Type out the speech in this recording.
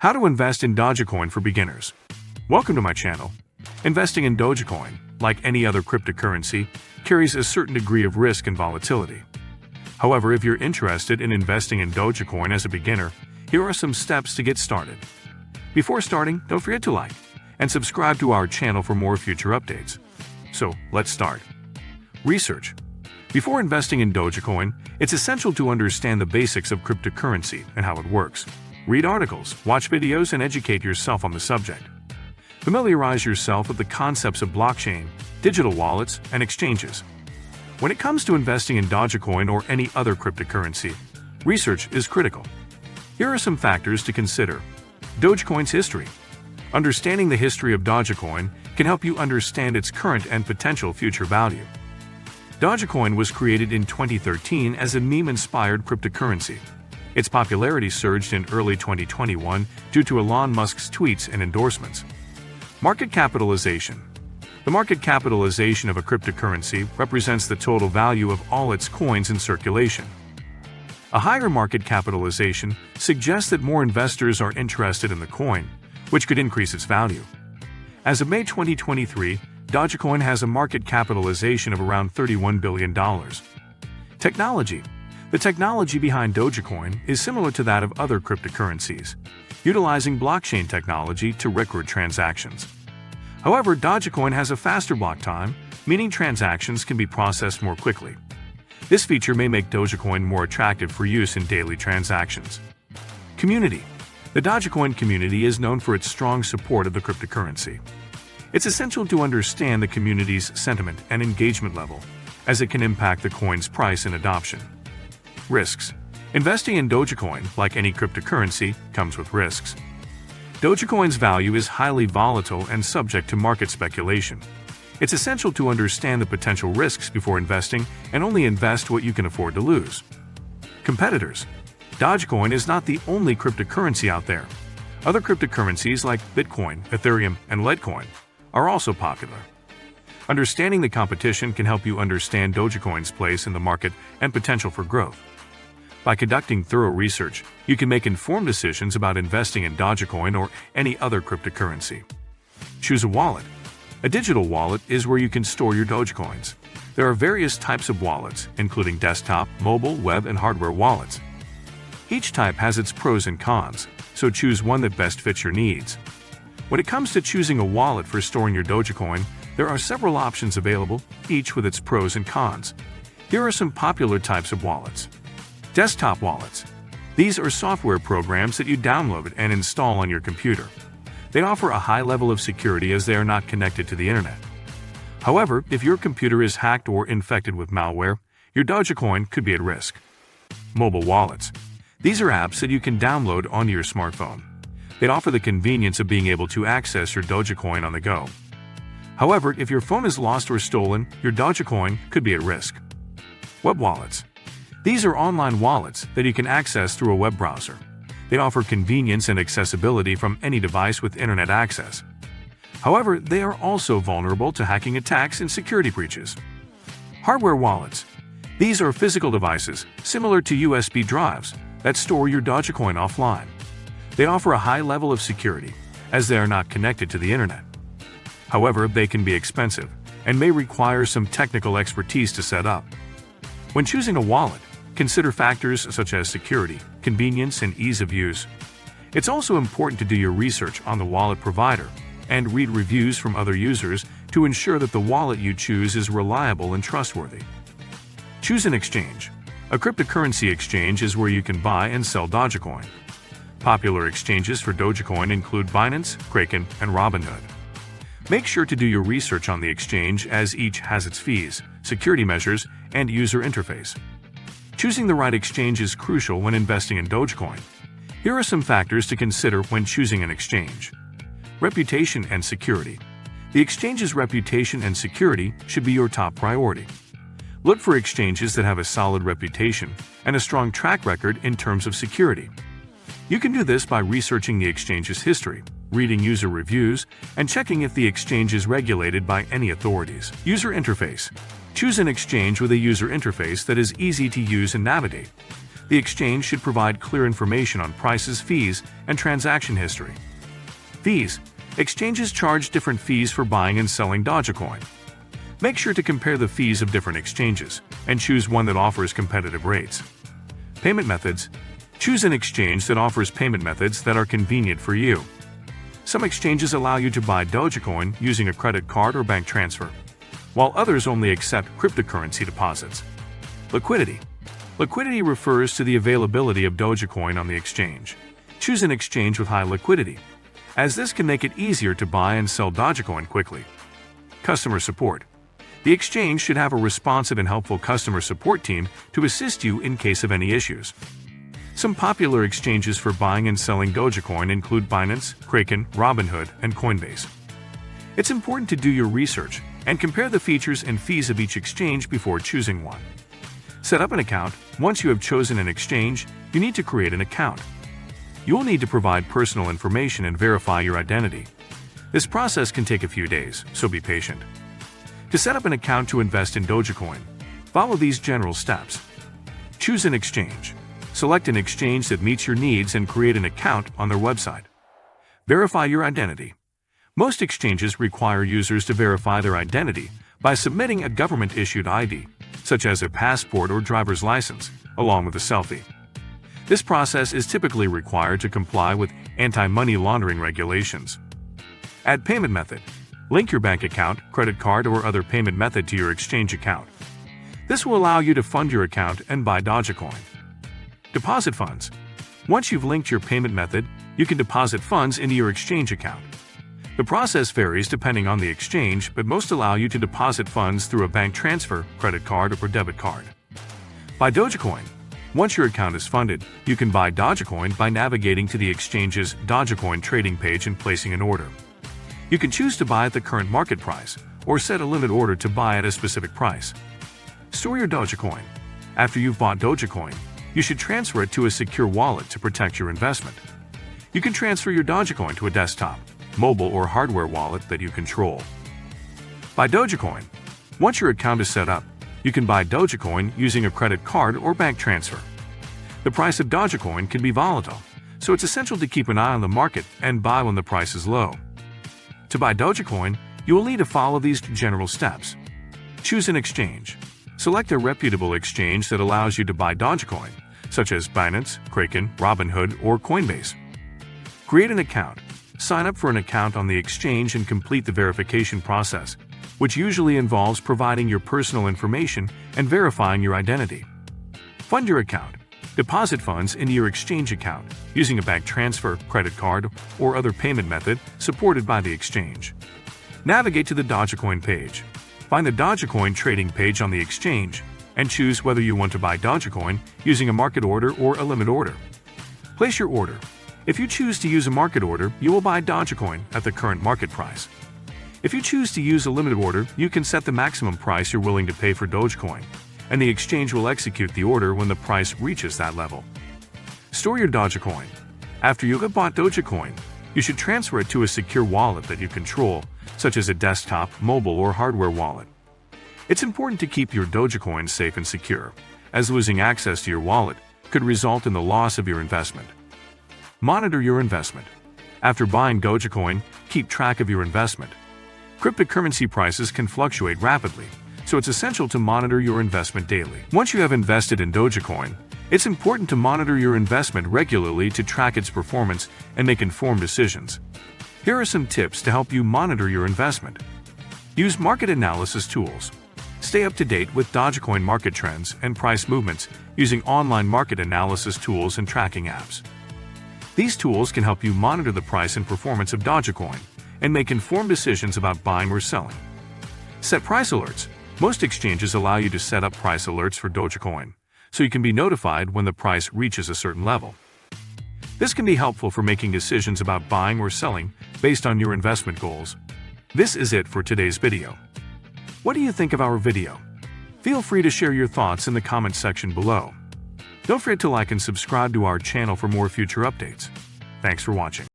How to invest in Dogecoin for beginners. Welcome to my channel. Investing in Dogecoin, like any other cryptocurrency, carries a certain degree of risk and volatility. However, if you're interested in investing in Dogecoin as a beginner, here are some steps to get started. Before starting, don't forget to like and subscribe to our channel for more future updates. So, let's start. Research. Before investing in Dogecoin, it's essential to understand the basics of cryptocurrency and how it works. Read articles, watch videos, and educate yourself on the subject. Familiarize yourself with the concepts of blockchain, digital wallets, and exchanges. When it comes to investing in Dogecoin or any other cryptocurrency, research is critical. Here are some factors to consider. Dogecoin's history. Understanding the history of Dogecoin can help you understand its current and potential future value. Dogecoin was created in 2013 as a meme-inspired cryptocurrency. Its popularity surged in early 2021 due to Elon Musk's tweets and endorsements. Market capitalization. The market capitalization of a cryptocurrency represents the total value of all its coins in circulation. A higher market capitalization suggests that more investors are interested in the coin, which could increase its value. As of May 2023, Dogecoin has a market capitalization of around $31 billion. Technology. The technology behind Dogecoin is similar to that of other cryptocurrencies, utilizing blockchain technology to record transactions. However, Dogecoin has a faster block time, meaning transactions can be processed more quickly. This feature may make Dogecoin more attractive for use in daily transactions. Community. The Dogecoin community is known for its strong support of the cryptocurrency. It's essential to understand the community's sentiment and engagement level, as it can impact the coin's price and adoption. Risks. Investing in Dogecoin, like any cryptocurrency, comes with risks. Dogecoin's value is highly volatile and subject to market speculation. It's essential to understand the potential risks before investing and only invest what you can afford to lose. Competitors. Dogecoin is not the only cryptocurrency out there. Other cryptocurrencies like Bitcoin, Ethereum, and Litecoin are also popular. Understanding the competition can help you understand Dogecoin's place in the market and potential for growth. By conducting thorough research, you can make informed decisions about investing in Dogecoin or any other cryptocurrency. Choose a wallet. A digital wallet is where you can store your Dogecoins. There are various types of wallets, including desktop, mobile, web, and hardware wallets. Each type has its pros and cons, so choose one that best fits your needs. When it comes to choosing a wallet for storing your Dogecoin, there are several options available, each with its pros and cons. Here are some popular types of wallets. Desktop wallets. These are software programs that you download and install on your computer. They offer a high level of security as they are not connected to the internet. However, if your computer is hacked or infected with malware, your Dogecoin could be at risk. Mobile wallets. These are apps that you can download onto your smartphone. They offer the convenience of being able to access your Dogecoin on the go. However, if your phone is lost or stolen, your Dogecoin could be at risk. Web wallets. These are online wallets that you can access through a web browser. They offer convenience and accessibility from any device with internet access. However, they are also vulnerable to hacking attacks and security breaches. Hardware wallets. These are physical devices, similar to USB drives, that store your Dogecoin offline. They offer a high level of security, as they are not connected to the internet. However, they can be expensive and may require some technical expertise to set up. When choosing a wallet, consider factors such as security, convenience, and ease of use. It's also important to do your research on the wallet provider and read reviews from other users to ensure that the wallet you choose is reliable and trustworthy. Choose an exchange. A cryptocurrency exchange is where you can buy and sell Dogecoin. Popular exchanges for Dogecoin include Binance, Kraken, and Robinhood. Make sure to do your research on the exchange as each has its fees, security measures, and user interface. Choosing the right exchange is crucial when investing in Dogecoin. Here are some factors to consider when choosing an exchange. Reputation and security. The exchange's reputation and security should be your top priority. Look for exchanges that have a solid reputation and a strong track record in terms of security. You can do this by researching the exchange's history, reading user reviews, and checking if the exchange is regulated by any authorities. User interface. Choose an exchange with a user interface that is easy to use and navigate. The exchange should provide clear information on prices, fees, and transaction history. Fees. Exchanges charge different fees for buying and selling Dogecoin. Make sure to compare the fees of different exchanges and choose one that offers competitive rates. Payment methods. Choose an exchange that offers payment methods that are convenient for you. Some exchanges allow you to buy Dogecoin using a credit card or bank transfer, while others only accept cryptocurrency deposits. Liquidity. Liquidity refers to the availability of Dogecoin on the exchange. Choose an exchange with high liquidity, as this can make it easier to buy and sell Dogecoin quickly. Customer support. The exchange should have a responsive and helpful customer support team to assist you in case of any issues. Some popular exchanges for buying and selling Dogecoin include Binance, Kraken, Robinhood, and Coinbase. It's important to do your research and compare the features and fees of each exchange before choosing one. Set up an account. Once you have chosen an exchange, you need to create an account. You will need to provide personal information and verify your identity. This process can take a few days, so be patient. To set up an account to invest in Dogecoin, follow these general steps. Choose an exchange. Select an exchange that meets your needs and create an account on their website. Verify your identity. Most exchanges require users to verify their identity by submitting a government-issued ID, such as a passport or driver's license, along with a selfie. This process is typically required to comply with anti-money laundering regulations. Add payment method. Link your bank account, credit card, or other payment method to your exchange account. This will allow you to fund your account and buy Dogecoin. Deposit funds. Once you've linked your payment method, you can deposit funds into your exchange account. The process varies depending on the exchange, but most allow you to deposit funds through a bank transfer, credit card, or debit card. Buy Dogecoin. Once your account is funded, you can buy Dogecoin by navigating to the exchange's Dogecoin trading page and placing an order. You can choose to buy at the current market price, or set a limit order to buy at a specific price. Store your Dogecoin. After you've bought Dogecoin, you should transfer it to a secure wallet to protect your investment. You can transfer your Dogecoin to a desktop, mobile, or hardware wallet that you control. Buy Dogecoin. Once your account is set up, you can buy Dogecoin using a credit card or bank transfer. The price of Dogecoin can be volatile, so it's essential to keep an eye on the market and buy when the price is low. To buy Dogecoin, you will need to follow these general steps. Choose an exchange. Select a reputable exchange that allows you to buy Dogecoin, such as Binance, Kraken, Robinhood, or Coinbase. Create an account. Sign up for an account on the exchange and complete the verification process, which usually involves providing your personal information and verifying your identity. Fund your account. Deposit funds into your exchange account using a bank transfer, credit card, or other payment method supported by the exchange. Navigate to the Dogecoin page. Find the Dogecoin trading page on the exchange and choose whether you want to buy Dogecoin using a market order or a limit order. Place your order. If you choose to use a market order, you will buy Dogecoin at the current market price. If you choose to use a limited order, you can set the maximum price you're willing to pay for Dogecoin, and the exchange will execute the order when the price reaches that level. Store your Dogecoin. After you have bought Dogecoin, you should transfer it to a secure wallet that you control, such as a desktop, mobile, or hardware wallet. It's important to keep your Dogecoin safe and secure, as losing access to your wallet could result in the loss of your investment. Monitor your investment. After buying Dogecoin, keep track of your investment. Cryptocurrency prices can fluctuate rapidly, so it's essential to monitor your investment daily. Once you have invested in Dogecoin, it's important to monitor your investment regularly to track its performance and make informed decisions. Here are some tips to help you monitor your investment. Use market analysis tools. Stay up to date with Dogecoin market trends and price movements using online market analysis tools and tracking apps. These tools can help you monitor the price and performance of Dogecoin and make informed decisions about buying or selling. Set price alerts. Most exchanges allow you to set up price alerts for Dogecoin, so you can be notified when the price reaches a certain level. This can be helpful for making decisions about buying or selling based on your investment goals. This is it for today's video. What do you think of our video? Feel free to share your thoughts in the comment section below. Don't forget to like and subscribe to our channel for more future updates. Thanks for watching.